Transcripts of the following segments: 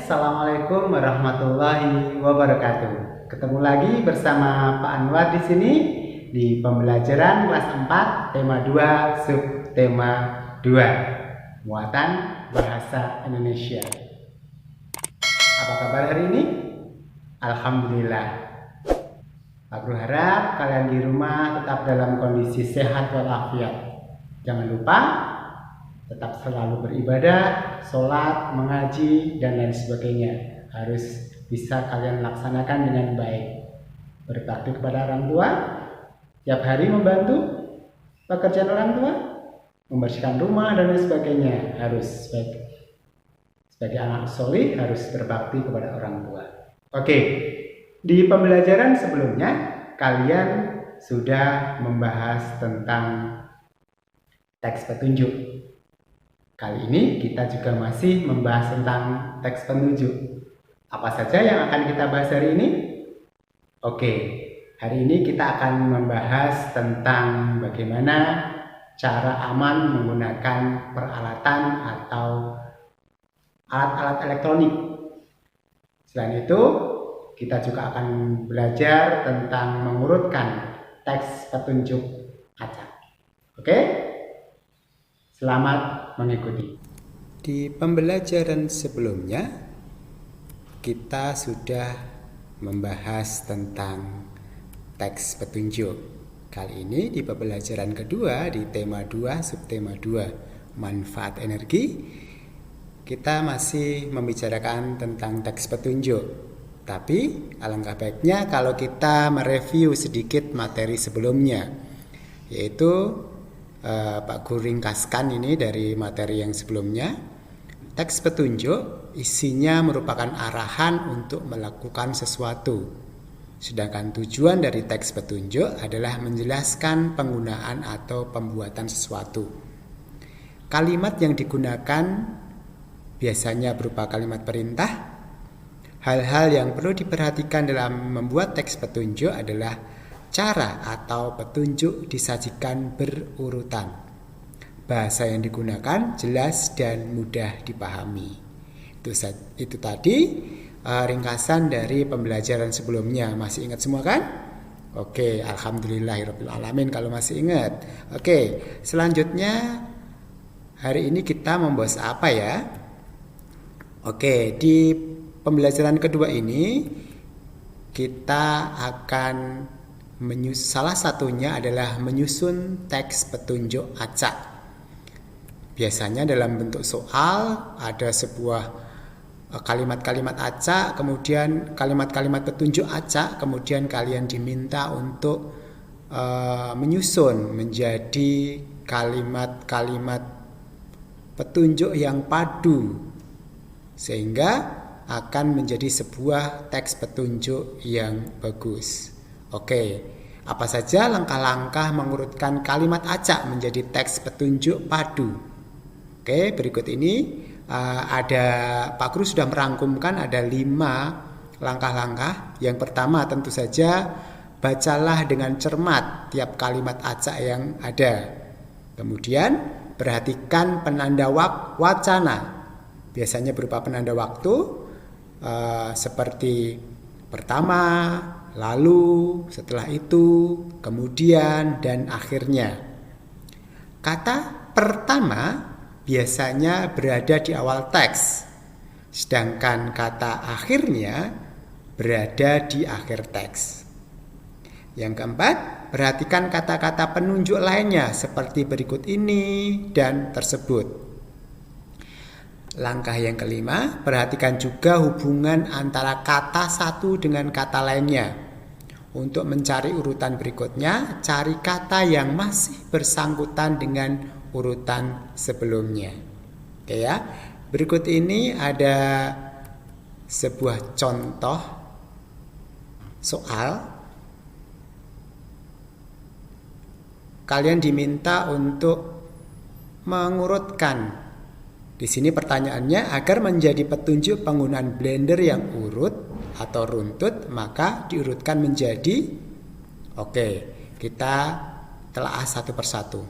Assalamualaikum warahmatullahi wabarakatuh. Ketemu lagi bersama Pak Anwar di sini di pembelajaran kelas 4 tema 2 subtema 2 muatan bahasa Indonesia. Apa kabar hari ini? Alhamdulillah. Aku harap kalian di rumah tetap dalam kondisi sehat walafiat. Jangan lupa tetap selalu beribadah, sholat, mengaji, dan lain sebagainya. Harus bisa kalian laksanakan dengan baik. Berbakti kepada orang tua, tiap hari membantu pekerjaan orang tua, membersihkan rumah, dan lain sebagainya. Harus sebagai anak solih harus berbakti kepada orang tua. Oke, di pembelajaran sebelumnya kalian sudah membahas tentang teks petunjuk. Kali ini kita juga masih membahas tentang teks penunjuk. Apa saja yang akan kita bahas hari ini? Oke, hari ini kita akan membahas tentang bagaimana cara aman menggunakan peralatan atau alat-alat elektronik. Selain itu, kita juga akan belajar tentang mengurutkan teks petunjuk acak. Oke? Selamat mengikuti. Di pembelajaran sebelumnya kita sudah membahas tentang teks petunjuk. Kali ini di pembelajaran kedua di tema 2 subtema 2 manfaat energi, kita masih membicarakan tentang teks petunjuk. Tapi alangkah baiknya kalau kita mereview sedikit materi sebelumnya, yaitu Pak Guru ringkaskan ini dari materi yang sebelumnya. Teks petunjuk isinya merupakan arahan untuk melakukan sesuatu. Sedangkan tujuan dari teks petunjuk adalah menjelaskan penggunaan atau pembuatan sesuatu. Kalimat yang digunakan biasanya berupa kalimat perintah. Hal-hal yang perlu diperhatikan dalam membuat teks petunjuk adalah cara atau petunjuk disajikan berurutan. Bahasa yang digunakan jelas dan mudah dipahami. Itu tadi ringkasan dari pembelajaran sebelumnya. Masih ingat semua kan? Oke, alhamdulillahirabbil alamin kalau masih ingat. Oke, selanjutnya hari ini kita membahas apa ya? Oke, di pembelajaran kedua ini kita akan salah satunya adalah menyusun teks petunjuk acak. Biasanya dalam bentuk soal ada sebuah kalimat-kalimat acak, kemudian kalimat-kalimat petunjuk acak, kemudian kalian diminta untuk menyusun menjadi kalimat-kalimat petunjuk yang padu sehingga akan menjadi sebuah teks petunjuk yang bagus. Oke, apa saja langkah-langkah mengurutkan kalimat acak menjadi teks petunjuk padu? Oke, berikut ini ada Pak Guru sudah merangkumkan ada 5 langkah-langkah. Yang pertama tentu saja bacalah dengan cermat tiap kalimat acak yang ada. Kemudian perhatikan penanda wacana. Biasanya berupa penanda waktu seperti pertama, lalu, setelah itu, kemudian, dan akhirnya. Kata pertama biasanya berada di awal teks, sedangkan kata akhirnya berada di akhir teks. Yang keempat, perhatikan kata-kata penunjuk lainnya seperti berikut ini dan tersebut. Langkah yang kelima, perhatikan juga hubungan antara kata satu dengan kata lainnya. Untuk mencari urutan berikutnya, cari kata yang masih bersangkutan dengan urutan sebelumnya. Oke ya. Berikut ini ada sebuah contoh soal. Kalian diminta untuk mengurutkan. Di sini pertanyaannya, agar menjadi petunjuk penggunaan blender yang urut atau runtut, maka diurutkan menjadi. Oke, kita telaah satu persatu.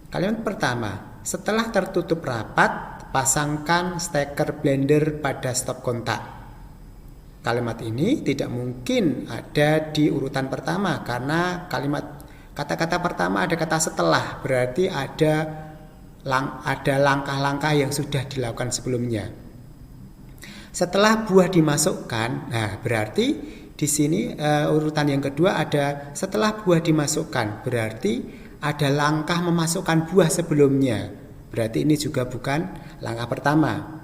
Kalimat pertama, setelah tertutup rapat, pasangkan steker blender pada stop kontak. Kalimat ini tidak mungkin ada di urutan pertama karena kata-kata pertama ada kata setelah, berarti ada langkah-langkah yang sudah dilakukan sebelumnya. Setelah buah dimasukkan, nah berarti di sini urutan yang kedua ada setelah buah dimasukkan, berarti ada langkah memasukkan buah sebelumnya. Berarti ini juga bukan langkah pertama.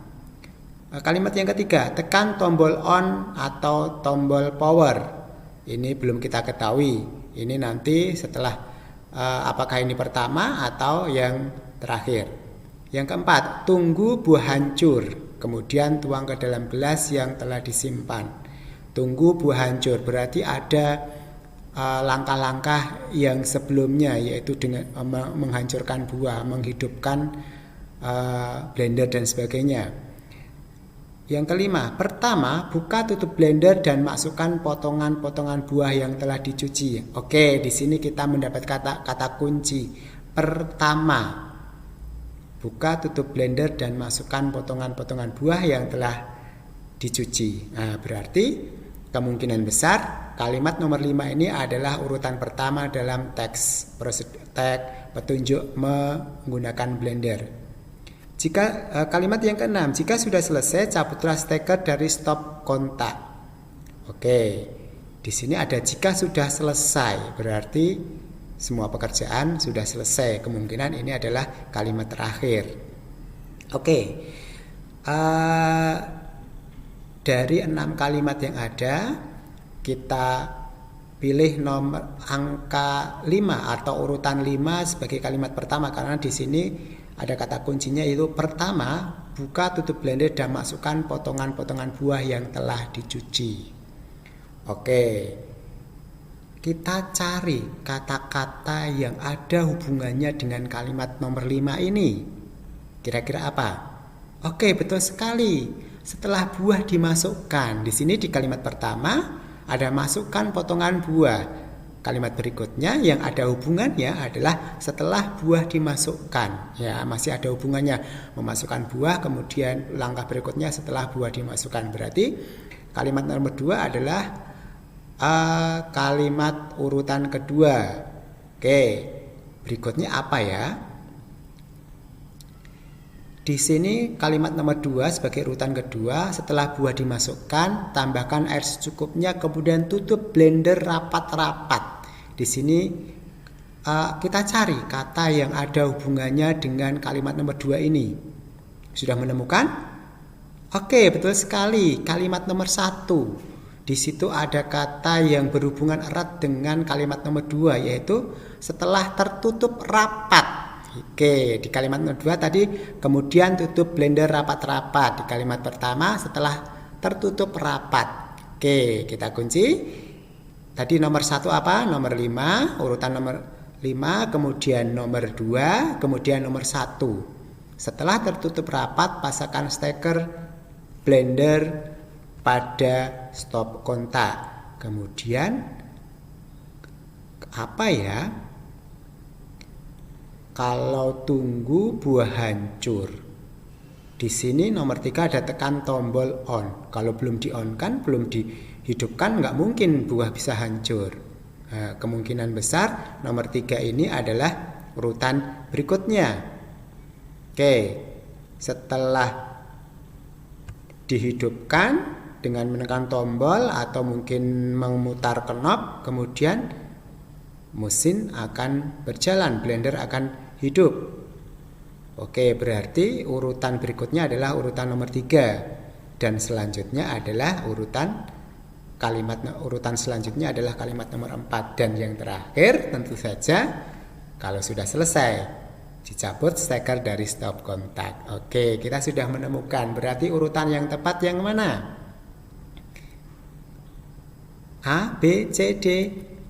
Kalimat yang ketiga, tekan tombol on atau tombol power. Ini belum kita ketahui. Ini nanti setelah apakah ini pertama atau yang terakhir. Yang keempat, tunggu buah hancur, kemudian tuang ke dalam gelas yang telah disimpan. Tunggu buah hancur, berarti ada langkah-langkah yang sebelumnya, yaitu dengan menghancurkan buah, menghidupkan blender dan sebagainya. Yang kelima, pertama, buka tutup blender dan masukkan potongan-potongan buah yang telah dicuci. Oke, di sini kita mendapat kata kunci. Pertama, buka tutup blender dan masukkan potongan-potongan buah yang telah dicuci. Nah, berarti kemungkinan besar kalimat nomor 5 ini adalah urutan pertama dalam teks petunjuk menggunakan blender. Jika kalimat yang keenam, jika sudah selesai cabutlah steker dari stop kontak. Oke, di sini ada jika sudah selesai, berarti semua pekerjaan sudah selesai. Kemungkinan ini adalah kalimat terakhir. Oke, dari 6 kalimat yang ada, kita pilih nomor angka 5 atau urutan 5 sebagai kalimat pertama, karena di sini ada kata kuncinya yaitu pertama, buka tutup blender dan masukkan potongan-potongan buah yang telah dicuci. Oke, kita cari kata-kata yang ada hubungannya dengan kalimat nomor 5 ini. Kira-kira apa? Oke, betul sekali. Setelah buah dimasukkan, di sini di kalimat pertama ada masukkan potongan buah. Kalimat berikutnya yang ada hubungannya adalah setelah buah dimasukkan. Ya, masih ada hubungannya. Memasukkan buah, kemudian langkah berikutnya setelah buah dimasukkan. Berarti kalimat nomor 2 adalah kalimat urutan kedua. Oke, berikutnya apa ya? Di sini kalimat nomor 2 sebagai urutan kedua, setelah buah dimasukkan, tambahkan air secukupnya, kemudian tutup blender rapat-rapat. Di sini kita cari kata yang ada hubungannya dengan kalimat nomor 2 ini. Sudah menemukan? Oke, betul sekali. Kalimat nomor 1. Di situ ada kata yang berhubungan erat dengan kalimat nomor 2, yaitu setelah tertutup rapat. Oke, di kalimat nomor 2 tadi kemudian tutup blender rapat-rapat. Di kalimat pertama setelah tertutup rapat. Oke, kita kunci. Tadi nomor 1 apa? Nomor 5, urutan nomor 5, kemudian nomor 2, kemudian nomor 1. Setelah tertutup rapat, pasangkan steker blender pada stop kontak. Kemudian apa ya? Kalau tunggu buah hancur. Di sini nomor 3 ada tekan tombol on. Kalau belum di-on-kan, belum dihidupkan, nggak mungkin buah bisa hancur. Nah, kemungkinan besar nomor 3 ini adalah urutan berikutnya. Oke, setelah dihidupkan dengan menekan tombol atau mungkin memutar knob, kemudian mesin akan berjalan, blender akan hidup. Oke, berarti urutan berikutnya adalah urutan nomor 3 dan selanjutnya adalah urutan selanjutnya adalah kalimat nomor 4 dan yang terakhir tentu saja kalau sudah selesai dicabut steker dari stop kontak. Oke, kita sudah menemukan. Berarti urutan yang tepat yang mana? A, B, C, D.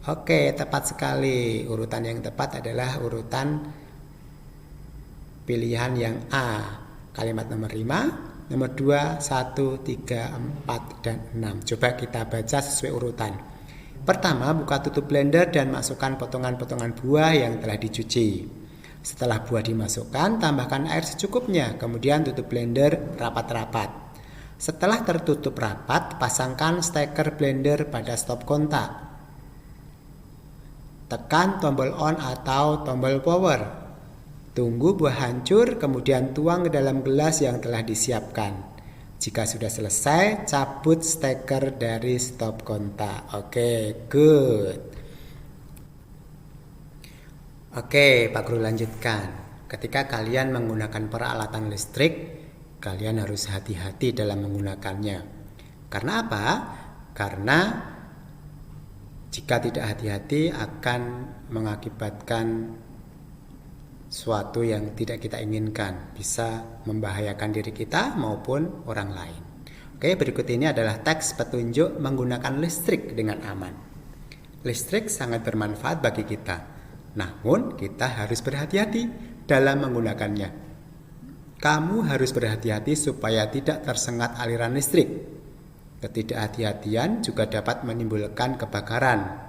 Oke, tepat sekali. Urutan yang tepat adalah urutan pilihan yang A. Kalimat nomor 5, nomor 2, 1, 3, 4, dan 6. Coba kita baca sesuai urutan. Pertama, buka tutup blender dan masukkan potongan-potongan buah yang telah dicuci. Setelah buah dimasukkan, tambahkan air secukupnya, kemudian tutup blender rapat-rapat. Setelah tertutup rapat, pasangkan steker blender pada stop kontak. Tekan tombol on atau tombol power. Tunggu buah hancur, kemudian tuang ke dalam gelas yang telah disiapkan. Jika sudah selesai, cabut steker dari stop kontak. Oke, good. Oke, Pak Guru lanjutkan. Ketika kalian menggunakan peralatan listrik, kalian harus hati-hati dalam menggunakannya. Karena apa? Karena jika tidak hati-hati akan mengakibatkan suatu yang tidak kita inginkan, bisa membahayakan diri kita maupun orang lain. Oke, berikut ini adalah teks petunjuk menggunakan listrik dengan aman. Listrik sangat bermanfaat bagi kita, namun kita harus berhati-hati dalam menggunakannya. Kamu harus berhati-hati supaya tidak tersengat aliran listrik. Ketidakhati-hatian juga dapat menimbulkan kebakaran.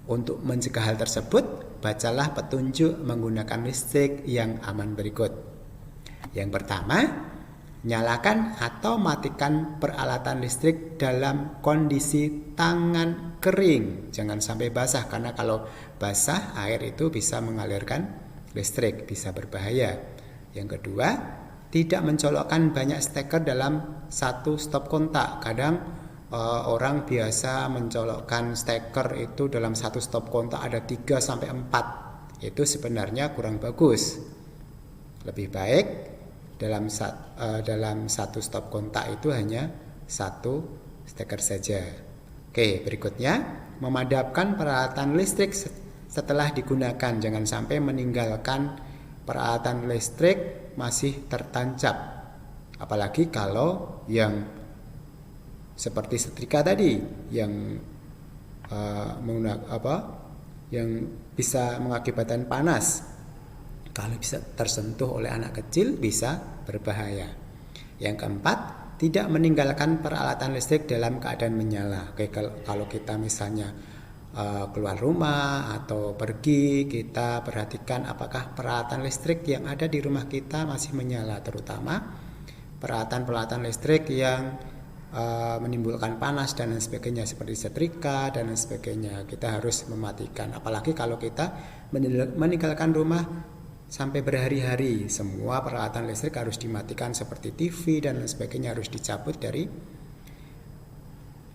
Untuk mencegah hal tersebut, bacalah petunjuk menggunakan listrik yang aman berikut. Yang pertama, nyalakan atau matikan peralatan listrik dalam kondisi tangan kering. Jangan sampai basah, karena kalau basah air itu bisa mengalirkan listrik, bisa berbahaya. Yang kedua, tidak mencolokkan banyak steker dalam satu stop kontak. Kadang orang biasa mencolokkan steker itu dalam satu stop kontak ada 3-4. Itu sebenarnya kurang bagus. Lebih baik dalam satu stop kontak itu hanya satu steker saja. Oke, berikutnya memadamkan peralatan listrik setelah digunakan. Jangan sampai meninggalkan peralatan listrik masih tertancap. Apalagi kalau yang seperti setrika tadi yang yang bisa mengakibatkan panas. Kalau bisa tersentuh oleh anak kecil bisa berbahaya. Yang keempat, tidak meninggalkan peralatan listrik dalam keadaan menyala. Oke, kalau kita misalnya keluar rumah atau pergi, kita perhatikan apakah peralatan listrik yang ada di rumah kita masih menyala, terutama peralatan-peralatan listrik yang menimbulkan panas dan lain sebagainya seperti setrika dan lain sebagainya. Kita harus mematikan, apalagi kalau kita meninggalkan rumah sampai berhari-hari, semua peralatan listrik harus dimatikan seperti TV dan lain sebagainya harus dicabut dari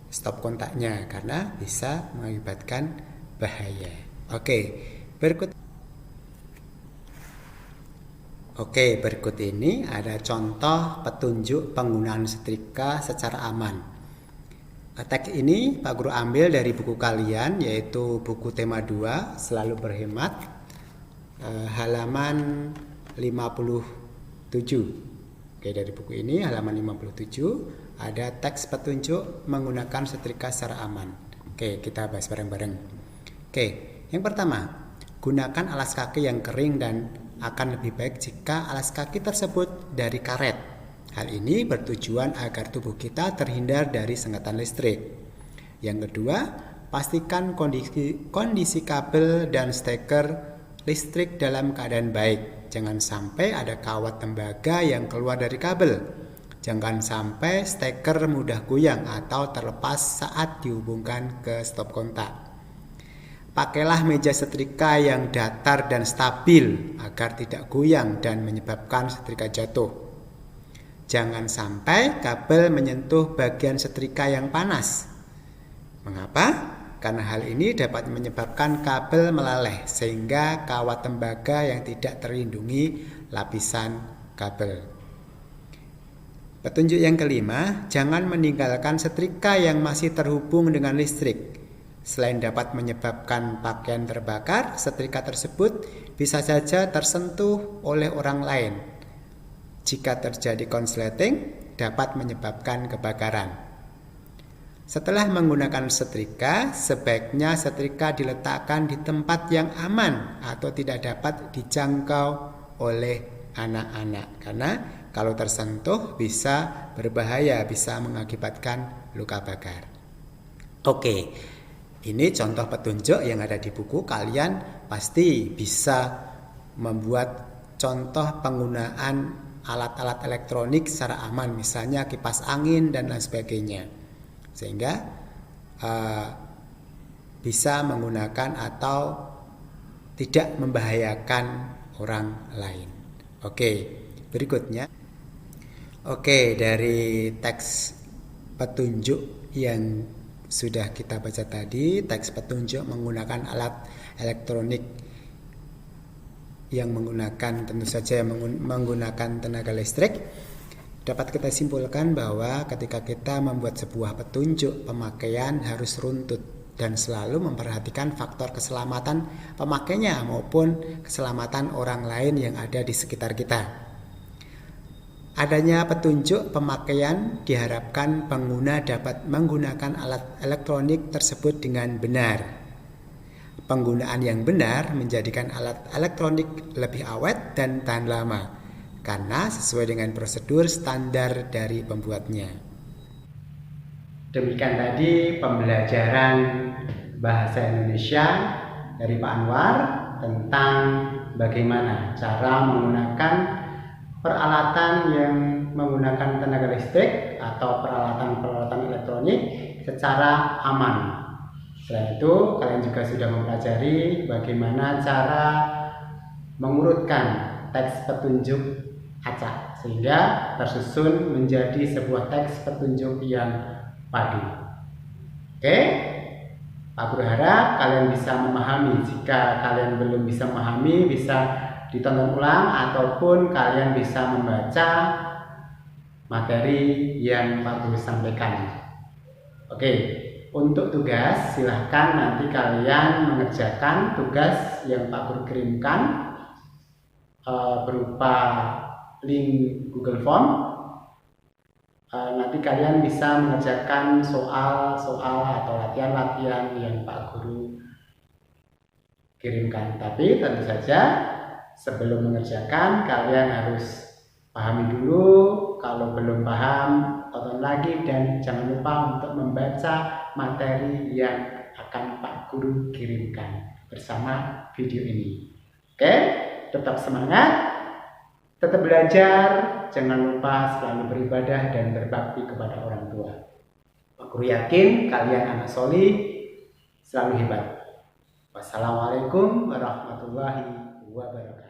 stop kontaknya karena bisa mengakibatkan bahaya. Berikut ini ada contoh petunjuk penggunaan setrika secara aman. Teks ini Pak Guru ambil dari buku kalian, yaitu buku tema 2 Selalu Berhemat, halaman 57. Dari buku ini halaman 57 ada teks petunjuk menggunakan setrika secara aman. Kita bahas bareng-bareng. Yang pertama, gunakan alas kaki yang kering dan akan lebih baik jika alas kaki tersebut dari karet. Hal ini bertujuan agar tubuh kita terhindar dari sengatan listrik. Yang kedua, pastikan kondisi kabel dan steker listrik dalam keadaan baik. Jangan sampai ada kawat tembaga yang keluar dari kabel. Jangan sampai steker mudah goyang atau terlepas saat dihubungkan ke stop kontak. Pakailah meja setrika yang datar dan stabil agar tidak goyang dan menyebabkan setrika jatuh. Jangan sampai kabel menyentuh bagian setrika yang panas. Mengapa? Karena hal ini dapat menyebabkan kabel melaleh sehingga kawat tembaga yang tidak terlindungi lapisan kabel. Petunjuk yang kelima, jangan meninggalkan setrika yang masih terhubung dengan listrik. Selain dapat menyebabkan pakaian terbakar, setrika tersebut bisa saja tersentuh oleh orang lain. Jika terjadi konsleting, dapat menyebabkan kebakaran. Setelah menggunakan setrika, sebaiknya setrika diletakkan di tempat yang aman atau tidak dapat dijangkau oleh anak-anak. Karena kalau tersentuh bisa berbahaya, bisa mengakibatkan luka bakar. Ini contoh petunjuk yang ada di buku. Kalian pasti bisa membuat contoh penggunaan alat-alat elektronik secara aman, misalnya kipas angin dan lain sebagainya, sehingga bisa menggunakan atau tidak membahayakan orang lain. Oke, berikutnya. Oke, dari teks petunjuk yang sudah kita baca tadi, teks petunjuk menggunakan alat elektronik yang menggunakan tentu saja menggunakan tenaga listrik, dapat kita simpulkan bahwa ketika kita membuat sebuah petunjuk pemakaian harus runtut dan selalu memperhatikan faktor keselamatan pemakainya maupun keselamatan orang lain yang ada di sekitar kita. Adanya petunjuk pemakaian diharapkan pengguna dapat menggunakan alat elektronik tersebut dengan benar. Penggunaan yang benar menjadikan alat elektronik lebih awet dan tahan lama, karena sesuai dengan prosedur standar dari pembuatnya. Demikian tadi pembelajaran bahasa Indonesia dari Pak Anwar tentang bagaimana cara menggunakan peralatan yang menggunakan tenaga listrik atau peralatan-peralatan elektronik secara aman. Selain itu, kalian juga sudah mempelajari bagaimana cara mengurutkan teks petunjuk acak sehingga tersusun menjadi sebuah teks petunjuk yang padu. Oke? Pak berharap kalian bisa memahami. Jika kalian belum bisa memahami, bisa ditonton ulang ataupun kalian bisa membaca materi yang Pak Guru sampaikan. Oke, untuk tugas silahkan nanti kalian mengerjakan tugas yang Pak Guru kirimkan berupa link Google Form. Nanti kalian bisa mengerjakan soal-soal atau latihan-latihan yang Pak Guru kirimkan. Tapi tentu saja sebelum mengerjakan kalian harus pahami dulu. Kalau belum paham, tonton lagi dan jangan lupa untuk membaca materi yang akan Pak Guru kirimkan bersama video ini. Oke, tetap semangat, tetap belajar, jangan lupa selalu beribadah dan berbakti kepada orang tua. Pak Guru yakin kalian anak solih selalu hebat. Wassalamualaikum warahmatullahi wabarakatuh.